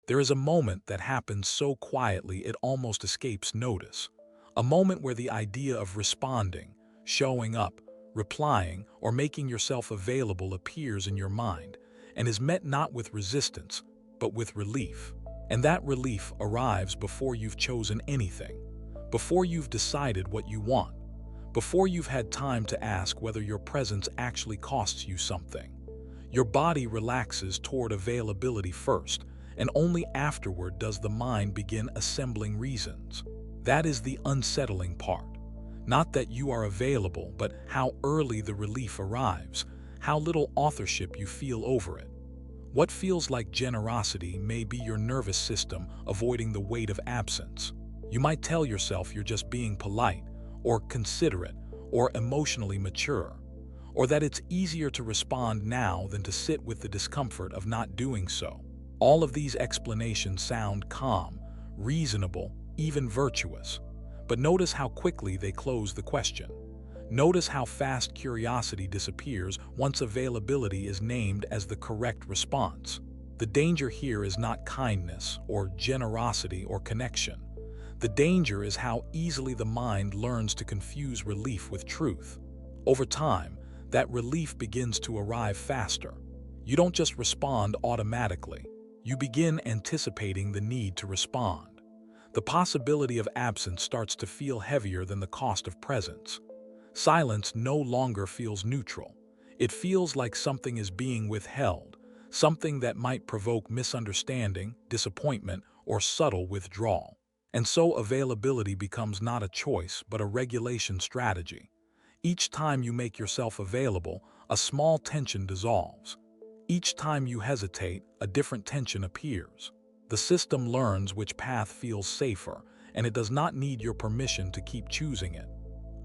There is a moment that happens so quietly it almost escapes notice. A moment where the idea of responding, showing up, replying, or making yourself available appears in your mind and is met not with resistance, but with relief. And that relief arrives before you've chosen anything, before you've decided what you want, before you've had time to ask whether your presence actually costs you something. Your body relaxes toward availability first, and only afterward does the mind begin assembling reasons. That is the unsettling part. Not that you are available, but how early the relief arrives, how little authorship you feel over it. What feels like generosity may be your nervous system avoiding the weight of absence. You might tell yourself you're just being polite, or considerate, or emotionally mature, or that it's easier to respond now than to sit with the discomfort of not doing so. All of these explanations sound calm, reasonable, even virtuous. But notice how quickly they close the question. Notice how fast curiosity disappears once availability is named as the correct response. The danger here is not kindness or generosity or connection. The danger is how easily the mind learns to confuse relief with truth. Over time, that relief begins to arrive faster. You don't just respond automatically. You begin anticipating the need to respond. The possibility of absence starts to feel heavier than the cost of presence. Silence no longer feels neutral. It feels like something is being withheld, something that might provoke misunderstanding, disappointment, or subtle withdrawal. And so availability becomes not a choice, but a regulation strategy. Each time you make yourself available, a small tension dissolves. Each time you hesitate, a different tension appears. The system learns which path feels safer, and it does not need your permission to keep choosing it.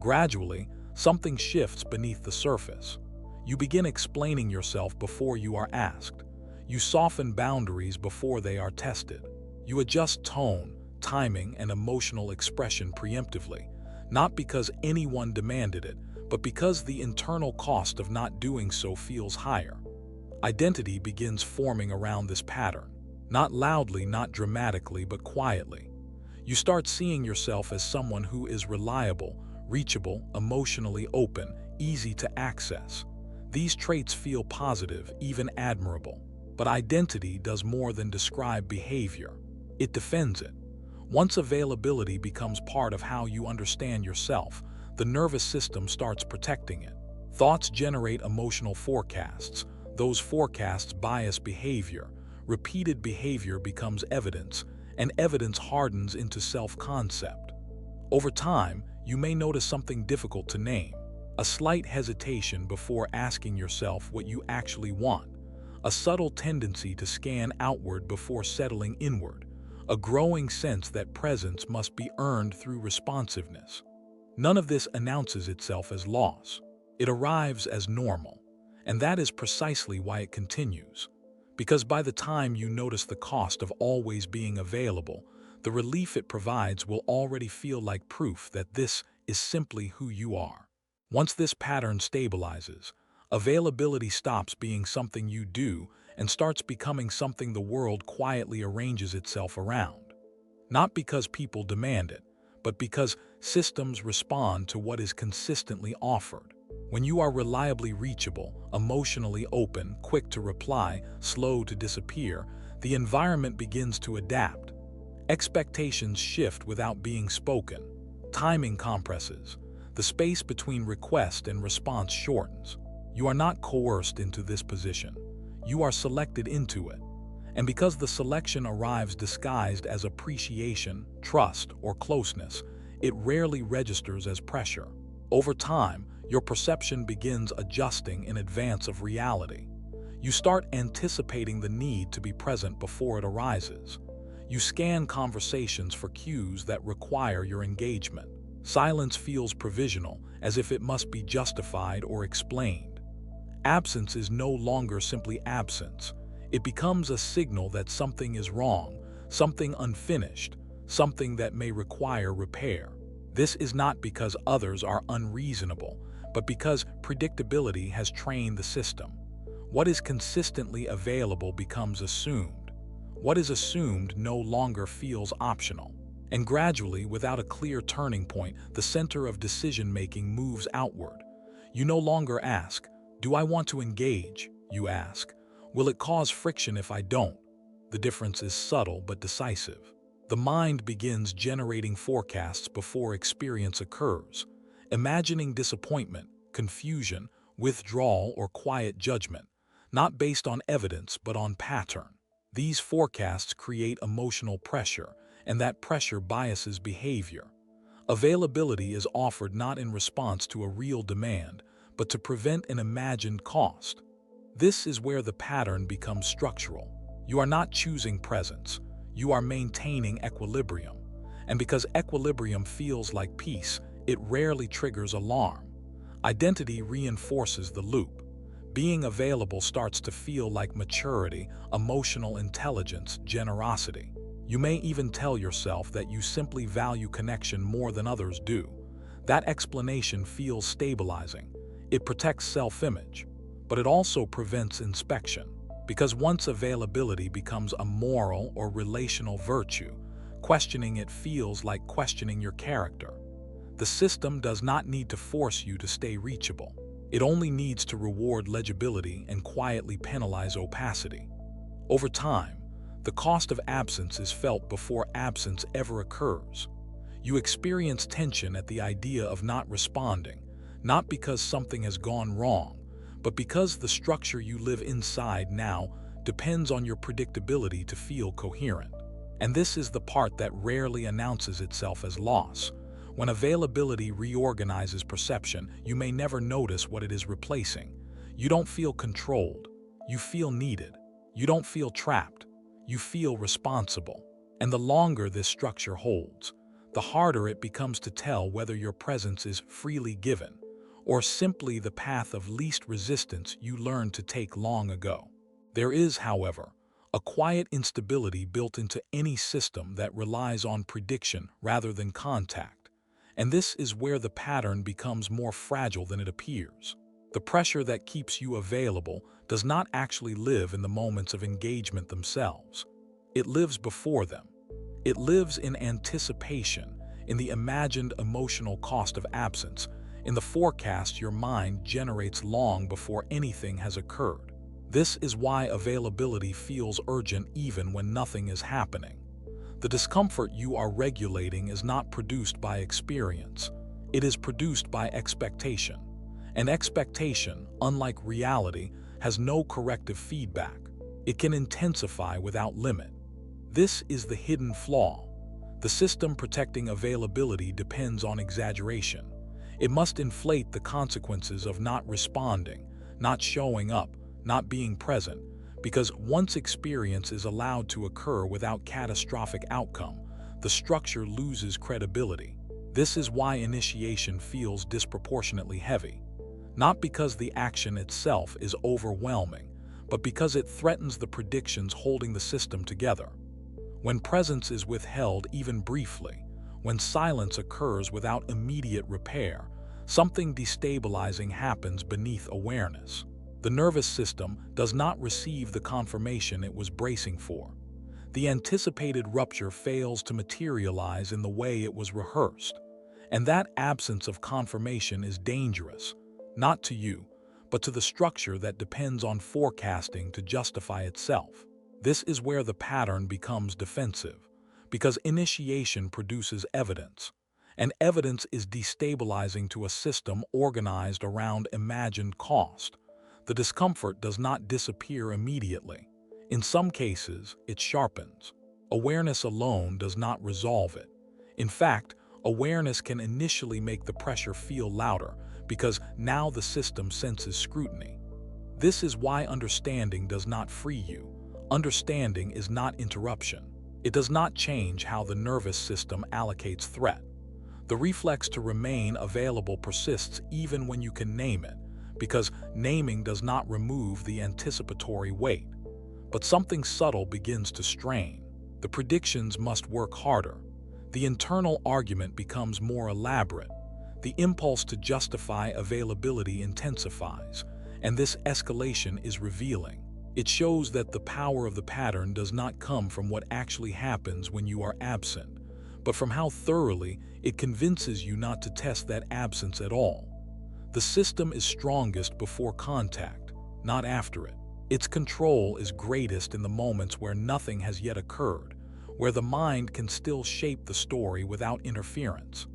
Gradually, something shifts beneath the surface. You begin explaining yourself before you are asked. You soften boundaries before they are tested. You adjust tone, timing, and emotional expression preemptively, not because anyone demanded it, but because the internal cost of not doing so feels higher. Identity begins forming around this pattern, not loudly, not dramatically, but quietly. You start seeing yourself as someone who is reliable, reachable, emotionally open, easy to access. These traits feel positive, even admirable. But identity does more than describe behavior. It defends it. Once availability becomes part of how you understand yourself, the nervous system starts protecting it. Thoughts generate emotional forecasts. Those forecasts bias behavior. Repeated behavior becomes evidence, and evidence hardens into self-concept. Over time, you may notice something difficult to name, a slight hesitation before asking yourself what you actually want, a subtle tendency to scan outward before settling inward, a growing sense that presence must be earned through responsiveness. None of this announces itself as loss. It arrives as normal, and that is precisely why it continues. Because by the time you notice the cost of always being available, the relief it provides will already feel like proof that this is simply who you are. Once this pattern stabilizes, availability stops being something you do and starts becoming something the world quietly arranges itself around. Not because people demand it, but because systems respond to what is consistently offered. When you are reliably reachable, emotionally open, quick to reply, slow to disappear, the environment begins to adapt. Expectations shift without being spoken. Timing compresses. The space between request and response shortens. You are not coerced into this position. You are selected into it. And because the selection arrives disguised as appreciation, trust, or closeness, it rarely registers as pressure. Over time, your perception begins adjusting in advance of reality. You start anticipating the need to be present before it arises. You scan conversations for cues that require your engagement. Silence feels provisional, as if it must be justified or explained. Absence is no longer simply absence. It becomes a signal that something is wrong, something unfinished, something that may require repair. This is not because others are unreasonable, but because predictability has trained the system. What is consistently available becomes assumed. What is assumed no longer feels optional. And gradually, without a clear turning point, the center of decision-making moves outward. You no longer ask, "Do I want to engage?" You ask, "Will it cause friction if I don't?" The difference is subtle but decisive. The mind begins generating forecasts before experience occurs, imagining disappointment, confusion, withdrawal, or quiet judgment, not based on evidence but on pattern. These forecasts create emotional pressure, and that pressure biases behavior. Availability is offered not in response to a real demand, but to prevent an imagined cost. This is where the pattern becomes structural. You are not choosing presence, you are maintaining equilibrium. And because equilibrium feels like peace, it rarely triggers alarm. Identity reinforces the loop. Being available starts to feel like maturity, emotional intelligence, generosity. You may even tell yourself that you simply value connection more than others do. That explanation feels stabilizing. It protects self-image, but it also prevents inspection. Because once availability becomes a moral or relational virtue, questioning it feels like questioning your character. The system does not need to force you to stay reachable. It only needs to reward legibility and quietly penalize opacity. Over time, the cost of absence is felt before absence ever occurs. You experience tension at the idea of not responding, not because something has gone wrong, but because the structure you live inside now depends on your predictability to feel coherent. And this is the part that rarely announces itself as loss. When availability reorganizes perception, you may never notice what it is replacing. You don't feel controlled. You feel needed. You don't feel trapped. You feel responsible. And the longer this structure holds, the harder it becomes to tell whether your presence is freely given or simply the path of least resistance you learned to take long ago. There is, however, a quiet instability built into any system that relies on prediction rather than contact. And this is where the pattern becomes more fragile than it appears. The pressure that keeps you available does not actually live in the moments of engagement themselves. It lives before them. It lives in anticipation, in the imagined emotional cost of absence, in the forecast your mind generates long before anything has occurred. This is why availability feels urgent even when nothing is happening. The discomfort you are regulating is not produced by experience. It is produced by expectation. And expectation, unlike reality, has no corrective feedback. It can intensify without limit. This is the hidden flaw. The system protecting availability depends on exaggeration. It must inflate the consequences of not responding, not showing up, not being present, because once experience is allowed to occur without catastrophic outcome, the structure loses credibility. This is why initiation feels disproportionately heavy. Not because the action itself is overwhelming, but because it threatens the predictions holding the system together. When presence is withheld even briefly, when silence occurs without immediate repair, something destabilizing happens beneath awareness. The nervous system does not receive the confirmation it was bracing for. The anticipated rupture fails to materialize in the way it was rehearsed. And that absence of confirmation is dangerous, not to you, but to the structure that depends on forecasting to justify itself. This is where the pattern becomes defensive, because initiation produces evidence, and evidence is destabilizing to a system organized around imagined cost. The discomfort does not disappear immediately. In some cases, it sharpens. Awareness alone does not resolve it. In fact, awareness can initially make the pressure feel louder, because now the system senses scrutiny. This is why understanding does not free you. Understanding is not interruption. It does not change how the nervous system allocates threat. The reflex to remain available persists even when you can name it, because naming does not remove the anticipatory weight. But something subtle begins to strain. The predictions must work harder. The internal argument becomes more elaborate. The impulse to justify availability intensifies, and this escalation is revealing. It shows that the power of the pattern does not come from what actually happens when you are absent, but from how thoroughly it convinces you not to test that absence at all. The system is strongest before contact, not after it. Its control is greatest in the moments where nothing has yet occurred, where the mind can still shape the story without interference.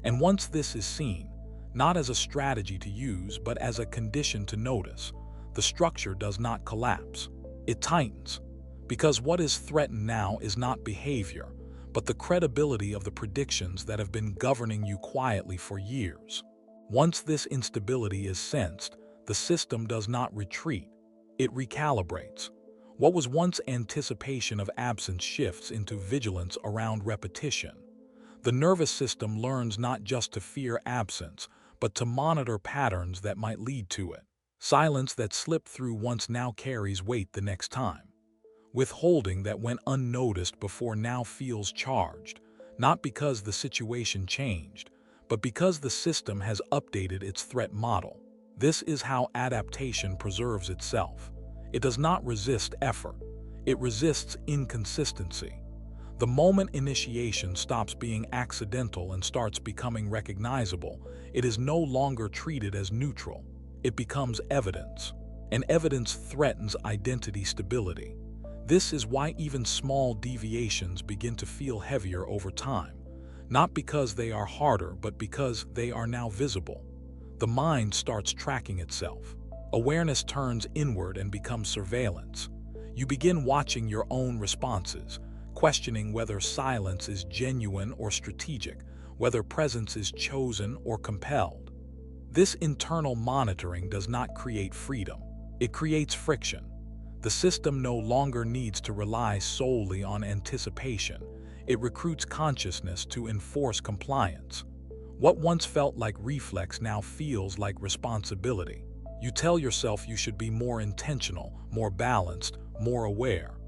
And once this is seen, not as a strategy to use but as a condition to notice, the structure does not collapse. It tightens, because what is threatened now is not behavior, but the credibility of the predictions that have been governing you quietly for years. Once this instability is sensed, the system does not retreat, it recalibrates. What was once anticipation of absence shifts into vigilance around repetition. The nervous system learns not just to fear absence, but to monitor patterns that might lead to it. Silence that slipped through once now carries weight the next time. Withholding that went unnoticed before now feels charged, not because the situation changed, but because the system has updated its threat model. This is how adaptation preserves itself. It does not resist effort. It resists inconsistency. The moment initiation stops being accidental and starts becoming recognizable, it is no longer treated as neutral. It becomes evidence, and evidence threatens identity stability. This is why even small deviations begin to feel heavier over time, not because they are harder, but because they are now visible. The mind starts tracking itself. Awareness turns inward and becomes surveillance. You begin watching your own responses, questioning whether silence is genuine or strategic, whether presence is chosen or compelled. This internal monitoring does not create freedom. It creates friction. The system no longer needs to rely solely on anticipation. It recruits consciousness to enforce compliance. What once felt like reflex now feels like responsibility. You tell yourself you should be more intentional, more balanced, more aware.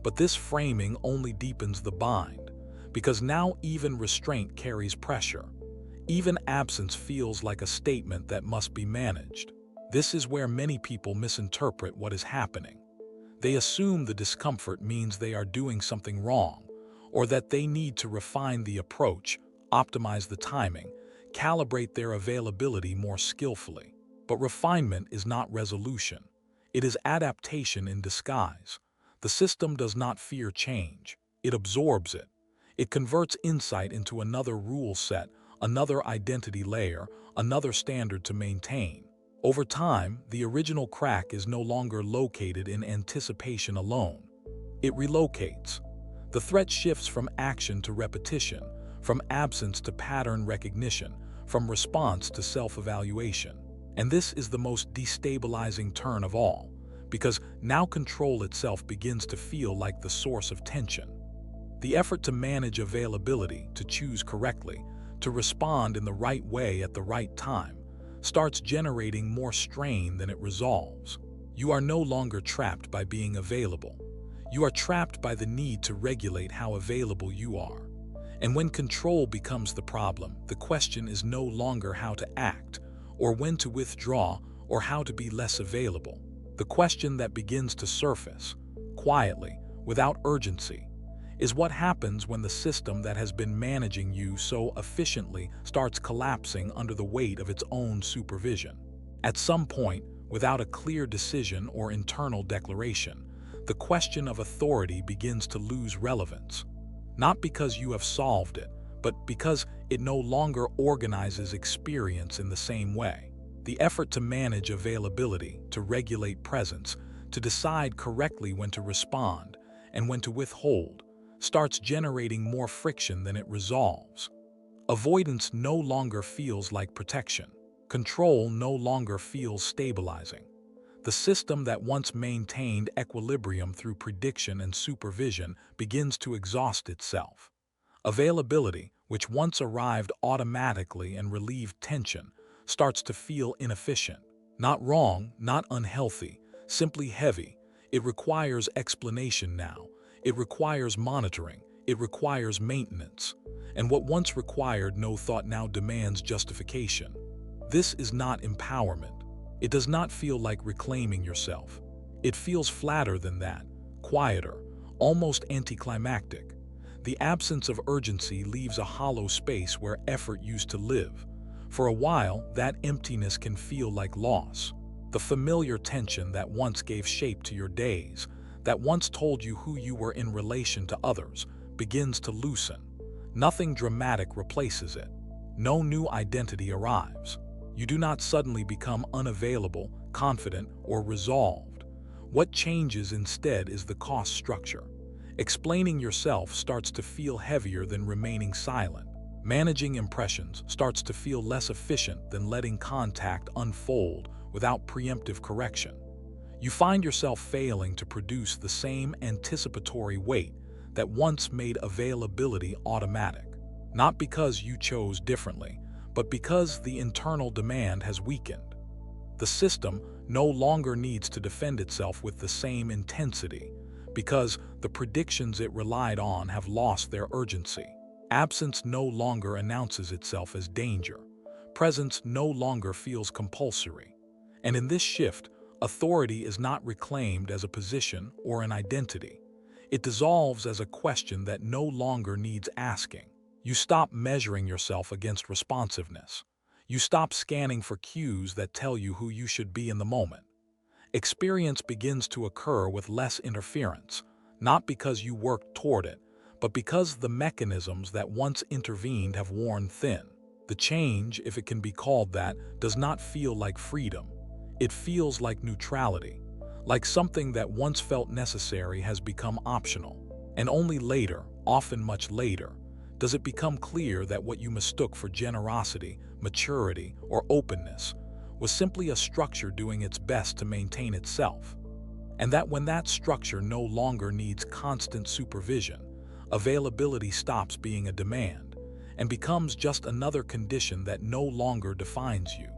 But this framing only deepens the bind, because now even restraint carries pressure. Even absence feels like a statement that must be managed. This is where many people misinterpret what is happening. They assume the discomfort means they are doing something wrong, or that they need to refine the approach, optimize the timing, calibrate their availability more skillfully. But refinement is not resolution. It is adaptation in disguise. The system does not fear change. It absorbs it. It converts insight into another rule set, another identity layer, another standard to maintain. Over time, the original crack is no longer located in anticipation alone. It relocates. The threat shifts from action to repetition, from absence to pattern recognition, from response to self-evaluation. And this is the most destabilizing turn of all, because now control itself begins to feel like the source of tension. The effort to manage availability, to choose correctly, to respond in the right way at the right time, starts generating more strain than it resolves. You are no longer trapped by being available. You are trapped by the need to regulate how available you are. And when control becomes the problem, the question is no longer how to act, or when to withdraw, or how to be less available. The question that begins to surface, quietly, without urgency, is what happens when the system that has been managing you so efficiently starts collapsing under the weight of its own supervision. At some point, without a clear decision or internal declaration, the question of authority begins to lose relevance. Not because you have solved it, but because it no longer organizes experience in the same way. The effort to manage availability, to regulate presence, to decide correctly when to respond and when to withhold, starts generating more friction than it resolves. Avoidance no longer feels like protection. Control no longer feels stabilizing. The system that once maintained equilibrium through prediction and supervision begins to exhaust itself. Availability, which once arrived automatically and relieved tension, starts to feel inefficient. Not wrong, not unhealthy, simply heavy. It requires explanation now. It requires monitoring. It requires maintenance. And what once required no thought now demands justification. This is not empowerment. It does not feel like reclaiming yourself. It feels flatter than that, quieter, almost anticlimactic. The absence of urgency leaves a hollow space where effort used to live. For a while, that emptiness can feel like loss. The familiar tension that once gave shape to your days, that once told you who you were in relation to others, begins to loosen. Nothing dramatic replaces it. No new identity arrives. You do not suddenly become unavailable, confident, or resolved. What changes instead is the cost structure. Explaining yourself starts to feel heavier than remaining silent. Managing impressions starts to feel less efficient than letting contact unfold without preemptive correction. You find yourself failing to produce the same anticipatory weight that once made availability automatic. Not because you chose differently, but because the internal demand has weakened. The system no longer needs to defend itself with the same intensity, because the predictions it relied on have lost their urgency. Absence no longer announces itself as danger. Presence no longer feels compulsory. And in this shift, authority is not reclaimed as a position or an identity. It dissolves as a question that no longer needs asking. You stop measuring yourself against responsiveness. You stop scanning for cues that tell you who you should be in the moment. Experience begins to occur with less interference, not because you worked toward it, but because the mechanisms that once intervened have worn thin. The change, if it can be called that, does not feel like freedom. It feels like neutrality, like something that once felt necessary has become optional. And only later, often much later, does it become clear that what you mistook for generosity, maturity, or openness was simply a structure doing its best to maintain itself. And that when that structure no longer needs constant supervision, availability stops being a demand and becomes just another condition that no longer defines you.